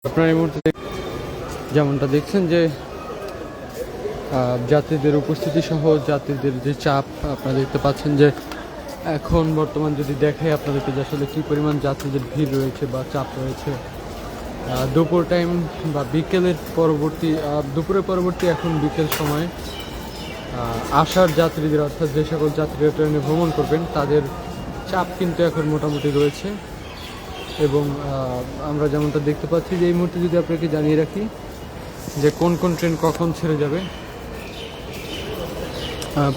আপনারা এই মুহূর্তে যেমনটা দেখছেন যে যাত্রীদের উপস্থিতি সহ যাত্রীদের যে চাপ আপনারা দেখতে পাচ্ছেন যে এখন বর্তমান যদি দেখাই আপনাদেরকে যে আসলে কী পরিমাণ যাত্রীদের ভিড় রয়েছে বা চাপ রয়েছে। দুপুর টাইম বা বিকেলের পরবর্তী দুপুরের পরবর্তী এখন বিকেল সময় আসার যাত্রীদের অর্থাৎ যে সকল যাত্রীরা ট্রেনে ভ্রমণ করবেন তাদের চাপ কিন্তু এখন মোটামুটি রয়েছে। এবং আমরা যেমনটা দেখতে পাচ্ছি যে এই মুহূর্তে যদি আপনাকে জানিয়ে রাখি যে কোন কোন ট্রেন কখন ছেড়ে যাবে।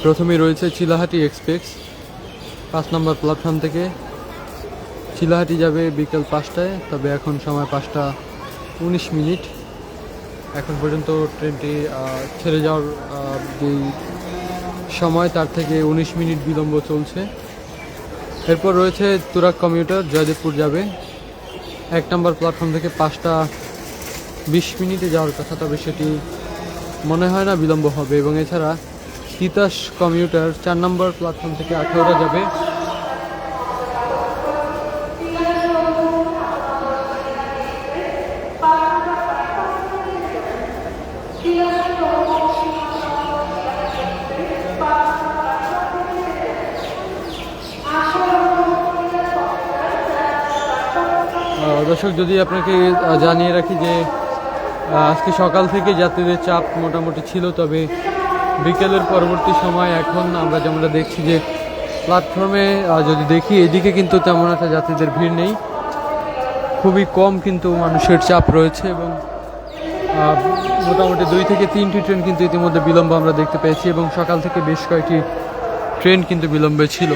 প্রথমেই রয়েছে চিলাহাটি এক্সপ্রেস 5 নম্বর প্ল্যাটফর্ম থেকে চিলাহাটি যাবে বিকেল 5টায়, তবে এখন সময় 5টা 19 মিনিট। এখন পর্যন্ত ট্রেনটি ছেড়ে যাওয়ার যেই সময় তার থেকে 19 মিনিট বিলম্ব চলছে। এরপর রয়েছে তুরাগ কমিউটার জয়দেবপুর যাবে 1 নম্বর প্ল্যাটফর্ম থেকে 5টা 20 মিনিটে যাওয়ার কথা, তবে সেটি মনে হয় না বিলম্ব হবে। এবং এছাড়া তিতাস কমিউটার 4 নম্বর প্ল্যাটফর্ম থেকে 18টা যাবে। দর্শক, যদি আপনাকে জানিয়ে রাখি যে আজকে সকাল থেকে যাত্রীদের চাপ মোটামুটি ছিল, তবে বিকেলের পরবর্তী সময় এখন আমরা যেমনটা দেখছি যে প্ল্যাটফর্মে যদি দেখি এদিকে কিন্তু তেমন একটা যাত্রীদের ভিড় নেই, খুবই কম কিন্তু মানুষের চাপ রয়েছে। এবং মোটামুটি 2 থেকে 3টি ট্রেন কিন্তু ইতিমধ্যে বিলম্ব আমরা দেখতে পেয়েছি এবং সকাল থেকে বেশ কয়েকটি ট্রেন কিন্তু বিলম্বে ছিল।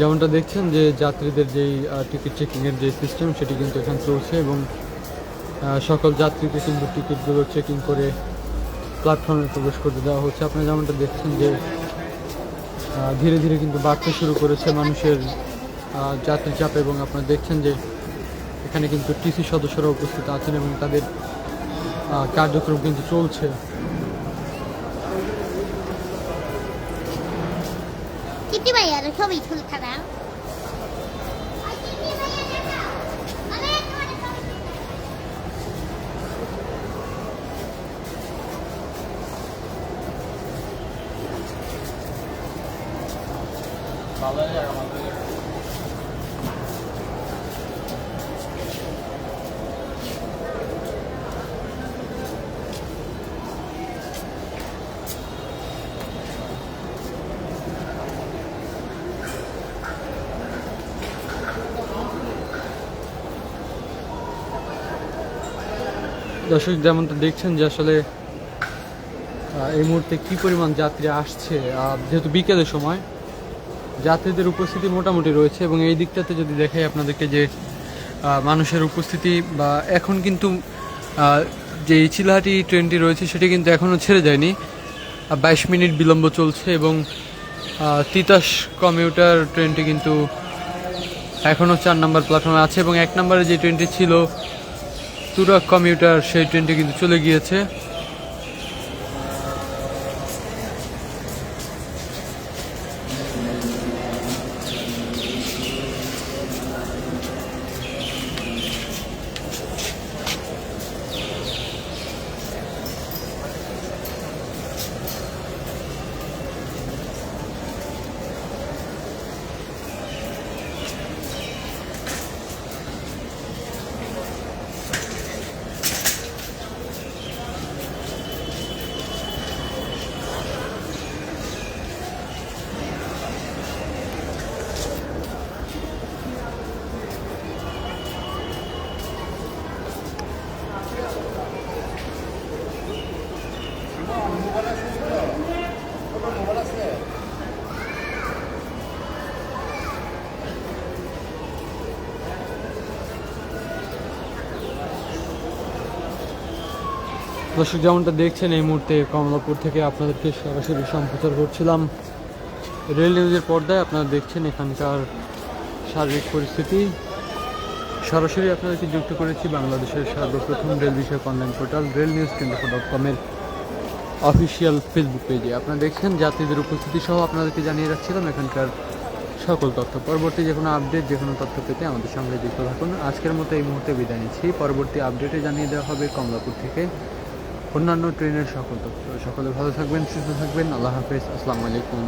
যেমনটা দেখছেন যে যাত্রীদের যেই টিকিট চেকিংয়ের যে সিস্টেম সেটি কিন্তু এখানে চলছে এবং সকল যাত্রীকে কিন্তু টিকিটগুলো চেকিং করে প্ল্যাটফর্মে প্রবেশ করতে দেওয়া হচ্ছে। আপনারা যেমনটা দেখছেন যে ধীরে ধীরে কিন্তু বাড়তে শুরু করেছে মানুষের যাত্রী চাপ এবং আপনারা দেখছেন যে এখানে কিন্তু টিসি সদস্যরা উপস্থিত আছেন এবং তাদের কার্যক্রম কিন্তু চলছে। ছবি তুলতে দাও। দর্শক, যেমনটা দেখছেন যে আসলে এই মুহূর্তে কী পরিমাণ যাত্রী আসছে, যেহেতু বিকেলের সময় যাত্রীদের উপস্থিতি মোটামুটি রয়েছে। এবং এই দিকটাতে যদি দেখাই আপনাদেরকে যে মানুষের উপস্থিতি বা এখন কিন্তু যে চিলাহাটি ট্রেনটি রয়েছে সেটি কিন্তু এখনও ছেড়ে যায়নি, 22 মিনিট বিলম্ব চলছে। এবং তিতাস কমিউটার ট্রেনটি কিন্তু এখনও 4 নম্বর প্ল্যাটফর্মে আছে এবং 1 নম্বরে যে ট্রেনটি ছিল তুরাগ কমিউটার সেই ট্রেনটি কিন্তু চলে গিয়েছে। দর্শক যেমনটা দেখছেন এই মুহূর্তে কমলাপুর থেকে আপনাদেরকে সরাসরি সম্প্রচার করছিলাম রেল নিউজের পর্দায়। আপনারা দেখছেন এখানকার শারীরিক পরিস্থিতি। সরাসরি আপনাদেরকে যুক্ত করেছি বাংলাদেশের সর্বপ্রথম রেল বিষয়ক অনলাইন পোর্টাল railnews24.com-এর অফিসিয়াল ফেসবুক পেজে। আপনারা দেখছেন যাত্রীদের উপস্থিতি সহ আপনাদেরকে জানিয়ে রাখছিলাম এখানকার সকল তথ্য। পরবর্তী যে কোনো আপডেট, যে কোনো তথ্য পেতে আমাদের সঙ্গে যুক্ত থাকুন। আজকের মতো এই মুহূর্তে বিদায় নিচ্ছি। পরবর্তী আপডেটে জানিয়ে দেওয়া হবে কমলাপুর থেকে অন্যান্য ট্রেনের সকল তথ্য। সকলে ভালো থাকবেন, সুস্থ থাকবেন। আল্লাহ হাফেজ, আসসালামু আলাইকুম।